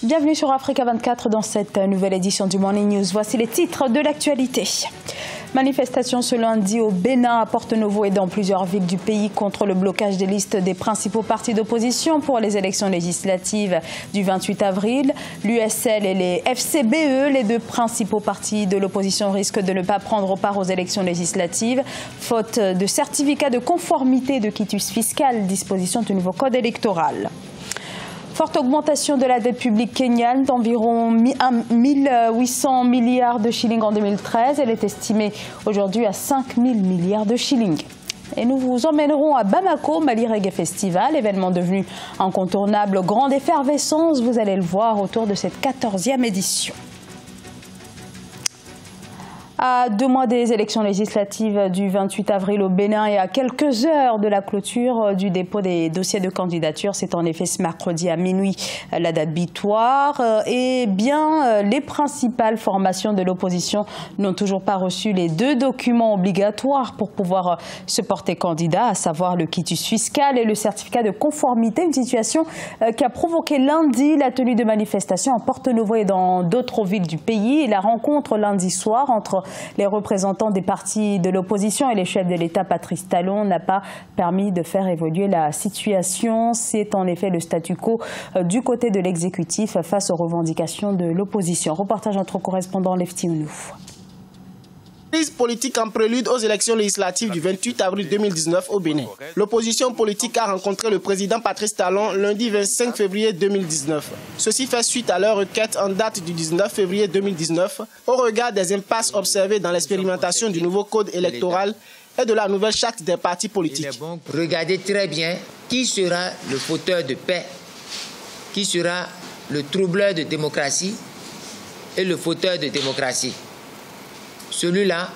Bienvenue sur Africa 24 dans cette nouvelle édition du Morning News. Voici les titres de l'actualité. Manifestation ce lundi au Bénin, à Porto-Novo et dans plusieurs villes du pays contre le blocage des listes des principaux partis d'opposition pour les élections législatives du 28 avril. L'USL et les FCBE, les deux principaux partis de l'opposition, risquent de ne pas prendre part aux élections législatives, faute de certificat de conformité de quitus fiscal, disposition du nouveau code électoral. Forte augmentation de la dette publique kenyane d'environ 1800 milliards de shillings en 2013. Elle est estimée aujourd'hui à 5000 milliards de shillings. Et nous vous emmènerons à Bamako, Mali Reggae Festival, événement devenu incontournable, grande effervescence, vous allez le voir autour de cette 14e édition. À 2 mois des élections législatives du 28 avril au Bénin et à quelques heures de la clôture du dépôt des dossiers de candidature, c'est en effet ce mercredi à minuit la date butoir. Et bien, les principales formations de l'opposition n'ont toujours pas reçu les 2 documents obligatoires pour pouvoir se porter candidat, à savoir le quitus fiscal et le certificat de conformité. Une situation qui a provoqué lundi la tenue de manifestations à Porto-Novo et dans d'autres villes du pays. Et la rencontre lundi soir entre les représentants des partis de l'opposition et les chefs de l'État, Patrice Talon, n'a pas permis de faire évoluer la situation. C'est en effet le statu quo du côté de l'exécutif face aux revendications de l'opposition. Reportage entre correspondant Lefty Ounou. Crise politique en prélude aux élections législatives du 28 avril 2019 au Bénin. L'opposition politique a rencontré le président Patrice Talon lundi 25 février 2019. Ceci fait suite à leur requête en date du 19 février 2019 au regard des impasses observées dans l'expérimentation du nouveau code électoral et de la nouvelle charte des partis politiques. Regardez très bien qui sera le fauteur de paix, qui sera le troubleur de démocratie et le fauteur de démocratie. Celui-là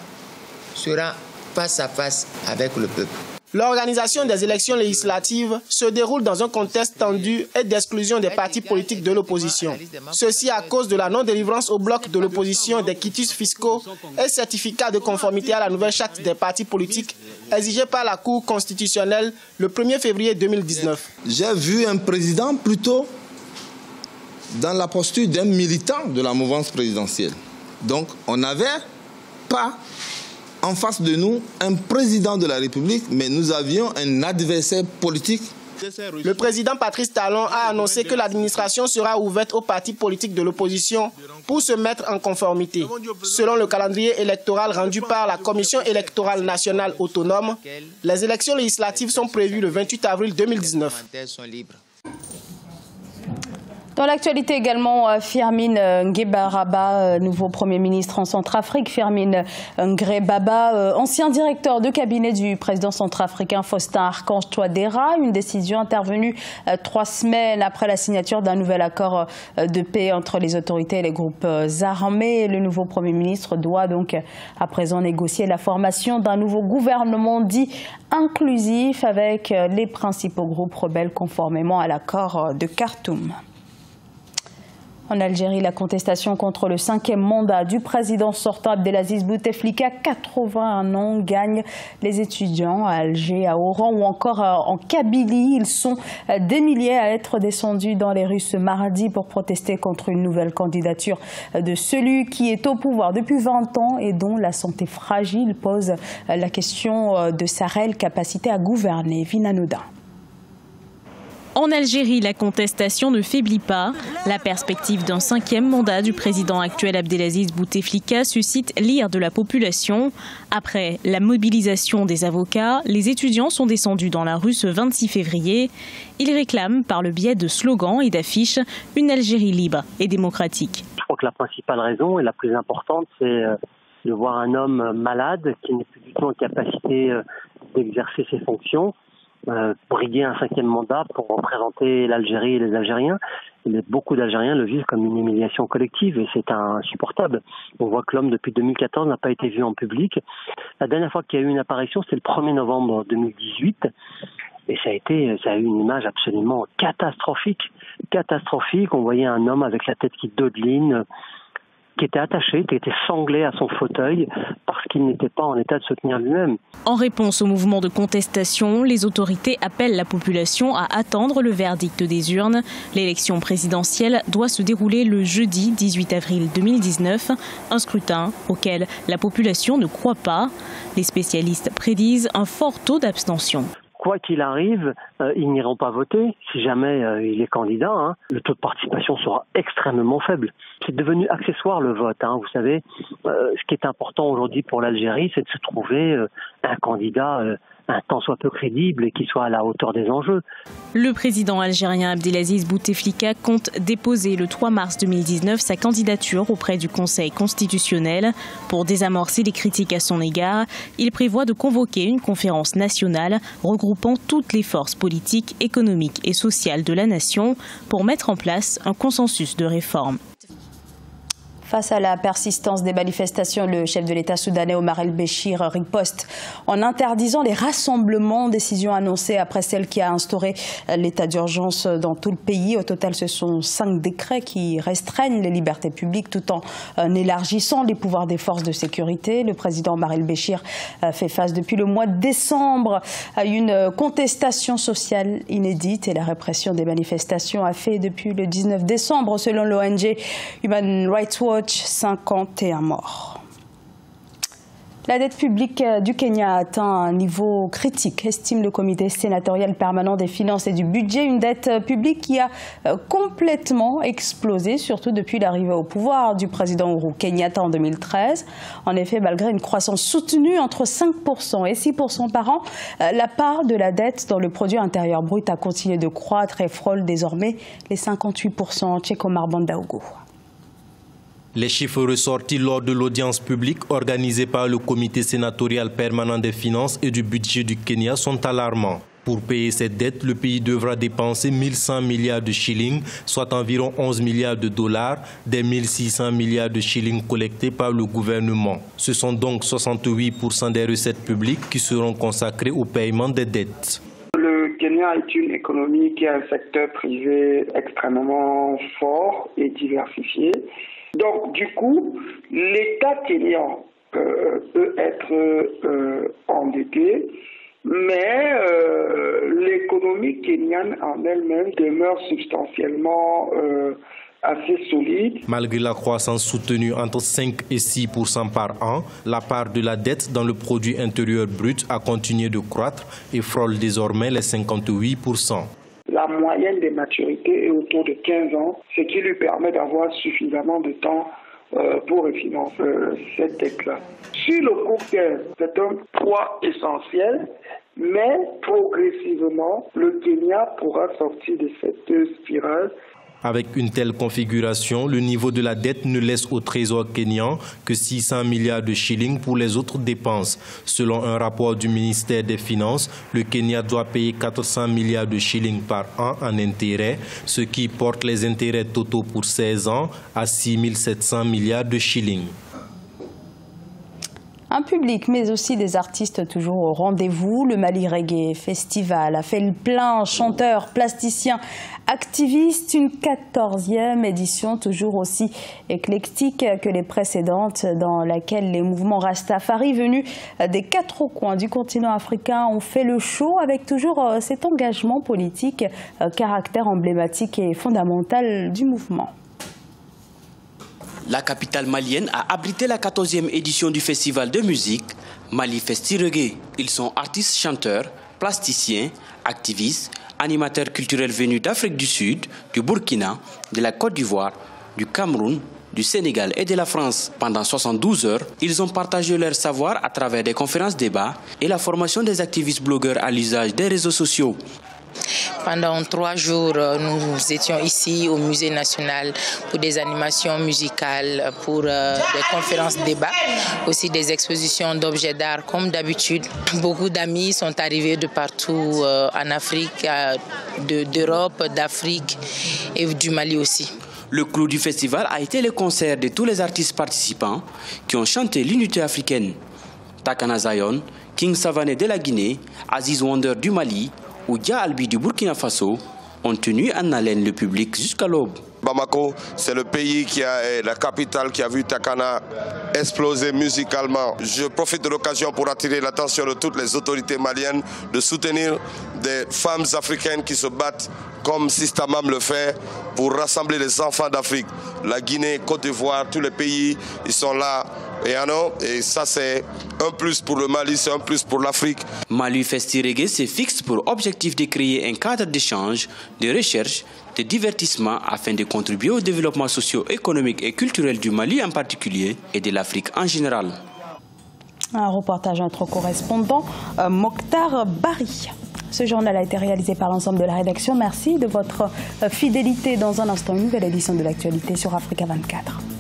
sera face à face avec le peuple. L'organisation des élections législatives se déroule dans un contexte tendu et d'exclusion des partis politiques de l'opposition. Ceci à cause de la non-délivrance au bloc de l'opposition des quitus fiscaux et certificats de conformité à la nouvelle charte des partis politiques exigée par la Cour constitutionnelle le 1er février 2019. J'ai vu un président plutôt dans la posture d'un militant de la mouvance présidentielle. Donc on n'avait pas en face de nous un président de la République, mais nous avions un adversaire politique. Le président Patrice Talon a annoncé que l'administration sera ouverte aux partis politiques de l'opposition pour se mettre en conformité. Selon le calendrier électoral rendu par la Commission électorale nationale autonome, les élections législatives sont prévues le 28 avril 2019. Dans l'actualité également, Firmin Ngébaraba, nouveau Premier ministre en Centrafrique. Firmin Ngébaraba, ancien directeur de cabinet du président centrafricain Faustin Archange Touadéra. Une décision intervenue 3 semaines après la signature d'un nouvel accord de paix entre les autorités et les groupes armés. Le nouveau Premier ministre doit donc à présent négocier la formation d'un nouveau gouvernement dit inclusif avec les principaux groupes rebelles conformément à l'accord de Khartoum. En Algérie, la contestation contre le 5e mandat du président sortant Abdelaziz Bouteflika, 81 ans, gagne les étudiants à Alger, à Oran ou encore en Kabylie. Ils sont des milliers à être descendus dans les rues ce mardi pour protester contre une nouvelle candidature de celui qui est au pouvoir depuis 20 ans et dont la santé fragile pose la question de sa réelle capacité à gouverner. Vinanouda. En Algérie, la contestation ne faiblit pas. La perspective d'un 5e mandat du président actuel Abdelaziz Bouteflika suscite l'ire de la population. Après la mobilisation des avocats, les étudiants sont descendus dans la rue ce 26 février. Ils réclament, par le biais de slogans et d'affiches, une Algérie libre et démocratique. Je crois que la principale raison et la plus importante, c'est de voir un homme malade qui n'est plus du tout en capacité d'exercer ses fonctions. Briguer un 5e mandat pour représenter l'Algérie et les Algériens. Mais beaucoup d'Algériens le vivent comme une humiliation collective et c'est insupportable. On voit que l'homme, depuis 2014, n'a pas été vu en public. La dernière fois qu'il y a eu une apparition, c'était le 1er novembre 2018. Et ça a eu une image absolument catastrophique. On voyait un homme avec la tête qui dodeline, qui était attaché, qui était sanglé à son fauteuil parce qu'il n'était pas en état de se tenir lui-même. En réponse au mouvement de contestation, les autorités appellent la population à attendre le verdict des urnes. L'élection présidentielle doit se dérouler le jeudi 18 avril 2019, un scrutin auquel la population ne croit pas. Les spécialistes prédisent un fort taux d'abstention. Quoi qu'il arrive, ils n'iront pas voter si jamais il est candidat. Le taux de participation sera extrêmement faible. C'est devenu accessoire le vote. Vous savez, ce qui est important aujourd'hui pour l'Algérie, c'est de se trouver un candidat un tant soit peu crédible et qui soit à la hauteur des enjeux. Le président algérien Abdelaziz Bouteflika compte déposer le 3 mars 2019 sa candidature auprès du Conseil constitutionnel. Pour désamorcer les critiques à son égard, il prévoit de convoquer une conférence nationale regroupant toutes les forces politiques, économiques et sociales de la nation pour mettre en place un consensus de réforme. Face à la persistance des manifestations, le chef de l'État soudanais Omar el-Béchir riposte en interdisant les rassemblements, décision annoncée après celle qui a instauré l'état d'urgence dans tout le pays. Au total, ce sont 5 décrets qui restreignent les libertés publiques tout en élargissant les pouvoirs des forces de sécurité. Le président Omar el-Béchir fait face depuis le mois de décembre à une contestation sociale inédite et la répression des manifestations a fait depuis le 19 décembre, selon l'ONG Human Rights Watch, 51 morts. La dette publique du Kenya a atteint un niveau critique, estime le comité sénatorial permanent des finances et du budget. Une dette publique qui a complètement explosé, surtout depuis l'arrivée au pouvoir du président Uhuru Kenyatta en 2013. En effet, malgré une croissance soutenue entre 5% et 6% par an, la part de la dette dans le produit intérieur brut a continué de croître et frôle désormais les 58%. Tchekomar Bandaogo. Les chiffres ressortis lors de l'audience publique organisée par le comité sénatorial permanent des finances et du budget du Kenya sont alarmants. Pour payer cette dette, le pays devra dépenser 1100 milliards de shillings, soit environ 11 milliards de dollars, des 1600 milliards de shillings collectés par le gouvernement. Ce sont donc 68% des recettes publiques qui seront consacrées au paiement des dettes. Le Kenya est une économie qui a un secteur privé extrêmement fort et diversifié. Donc, du coup, l'État kenyan peut être endetté, mais l'économie kenyane en elle-même demeure substantiellement assez solide. Malgré la croissance soutenue entre 5 et 6% par an, la part de la dette dans le produit intérieur brut a continué de croître et frôle désormais les 58%. La moyenne des maturités est autour de 15 ans, ce qui lui permet d'avoir suffisamment de temps pour refinancer cette dette-là. Sur le court terme, c'est un poids essentiel, mais progressivement, le Kenya pourra sortir de cette spirale. Avec une telle configuration, le niveau de la dette ne laisse au trésor kényan que 600 milliards de shillings pour les autres dépenses. Selon un rapport du ministère des Finances, le Kenya doit payer 400 milliards de shillings par an en intérêts, ce qui porte les intérêts totaux pour 16 ans à 6 700 milliards de shillings. Un public, mais aussi des artistes toujours au rendez-vous. Le Mali Reggae Festival a fait le plein, chanteurs, plasticiens, activistes. Une 14e édition toujours aussi éclectique que les précédentes, dans laquelle les mouvements Rastafari venus des 4 coins du continent africain ont fait le show avec toujours cet engagement politique, caractère emblématique et fondamental du mouvement. La capitale malienne a abrité la 14e édition du festival de musique Mali Festi Reggae. Ils sont artistes, chanteurs, plasticiens, activistes, animateurs culturels venus d'Afrique du Sud, du Burkina, de la Côte d'Ivoire, du Cameroun, du Sénégal et de la France. Pendant 72 heures, ils ont partagé leur savoir à travers des conférences-débats et la formation des activistes blogueurs à l'usage des réseaux sociaux. Pendant 3 jours, nous étions ici au Musée national pour des animations musicales, pour des conférences débats, aussi des expositions d'objets d'art comme d'habitude. Beaucoup d'amis sont arrivés de partout en Afrique, d'Europe, d'Afrique et du Mali aussi. Le clou du festival a été le concert de tous les artistes participants qui ont chanté l'unité africaine. Takana Zion, King Savané de la Guinée, Aziz Wonder du Mali ou Dia Albi du Burkina Faso ont tenu en haleine le public jusqu'à l'aube. Bamako. C'est le pays qui est la capitale qui a vu Takana exploser musicalement. Je profite de l'occasion pour attirer l'attention de toutes les autorités maliennes de soutenir des femmes africaines qui se battent comme Sistamam le fait pour rassembler les enfants d'Afrique. La Guinée, Côte d'Ivoire, tous les pays, ils sont là. Et ça, c'est un plus pour le Mali, c'est un plus pour l'Afrique. Mali Festi Reggae se fixe pour objectif de créer un cadre d'échange, de recherche, de divertissement afin de contribuer au développement socio-économique et culturel du Mali en particulier et de l'Afrique en général. Un reportage de notre correspondant Mokhtar Bari. Ce journal a été réalisé par l'ensemble de la rédaction. Merci de votre fidélité. Dans un instant, une nouvelle édition de l'actualité sur Africa 24.